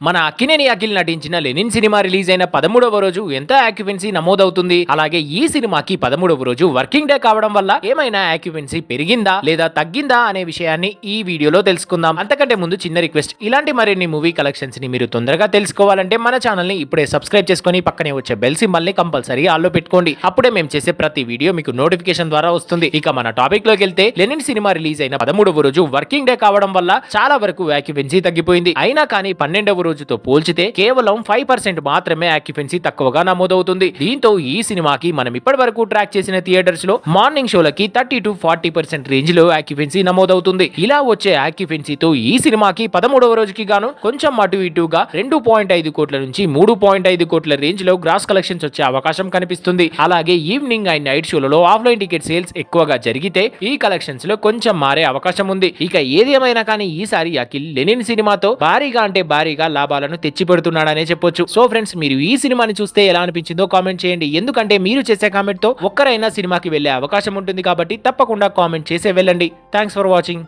మన అక్కినేని అఖిల్ నటించిన Lenin cinema release అయిన 13వ రోజు ఎంత ఆక్యుపెన్సీ నమోదవుతుంది, అలాగే ఈ సినిమాకి 13వ రోజు వర్కింగ్ డే కావడం వల్ల ఏమైనా ఆక్యుపెన్సీ పెరిగిందా లేదా తగ్గిందా అనే విషయాన్ని ఈ వీడియోలో తెలుసుకుందాం. అంతకంటే ముందు చిన్న రిక్వెస్ట్, ఇలాంటి మరిన్ని మూవీ కలెక్షన్స్ ని మీరు తొందరగా తెలుసుకోవాలంటే మన ఛానల్ ని ఇప్పుడే సబ్స్క్రైబ్ చేసుకుని పక్కనే వచ్చే బెల్ సింబల్ ని కంపల్సరీ ఆల్లో పెట్టుకోండి. అప్పుడే మేము చేసే ప్రతి వీడియో మీకు నోటిఫికేషన్ ద్వారా వస్తుంది. ఇక మన టాపిక్ లోకి వెళ్తే, లెనిన్ సినిమా రిలీజ్ అయిన 13వ రోజు వర్కింగ్ డే కావడం వల్ల చాలా వరకు ఆక్యుపెన్సీ తగ్గిపోయింది. అయినా కానీ 12వ రోజుతో పోల్చితే కేవలం 5% మాత్రమే ఆక్యుపెన్సీ తక్కువగా నమోదవుతుంది. దీంతో ఈ సినిమాకి మనం ఇప్పటి వరకు ట్రాక్ చేసిన థియేటర్స్ లో మార్నింగ్ షోలకి 30 to 40% రేంజ్ లో ఆక్యుపెన్సీ నమోదవుతుంది. ఇలా వచ్చే ఆక్యుపెన్సీతో ఈ సినిమాకి 13వ రోజుకి గాను కొంచెం అటు ఇటుగా 2.5 కోట్ల నుంచి 3.5 కోట్ల రేంజ్ లో గ్రాస్ కలెక్షన్స్ వచ్చే అవకాశం కనిపిస్తుంది. అలాగే ఈవినింగ్ అండ్ నైట్ షోలలో ఆఫ్లైన్ టికెట్ సేల్స్ ఎక్కువగా జరిగితే ఈ కలెక్షన్స్ లో కొంచెం మారే అవకాశం ఉంది. ఇక ఏది ఏమైనా కానీ ఈసారి అఖిల్ లెనిన్ సినిమాతో భారీగా లాభాలను తెచ్చి పెడుతున్నాడనే చెప్పొచ్చు. సో ఫ్రెండ్స్, మీరు ఈ సినిమాని చూస్తే ఎలా అనిపించిందో కామెంట్ చేయండి. ఎందుకంటే మీరు చేసే కామెంట్ తో ఒక్కరైనా సినిమాకి వెళ్లే అవకాశం ఉంటుంది కాబట్టి తప్పకుండా కామెంట్ చేసే వెళ్ళండి. Thanks for watching.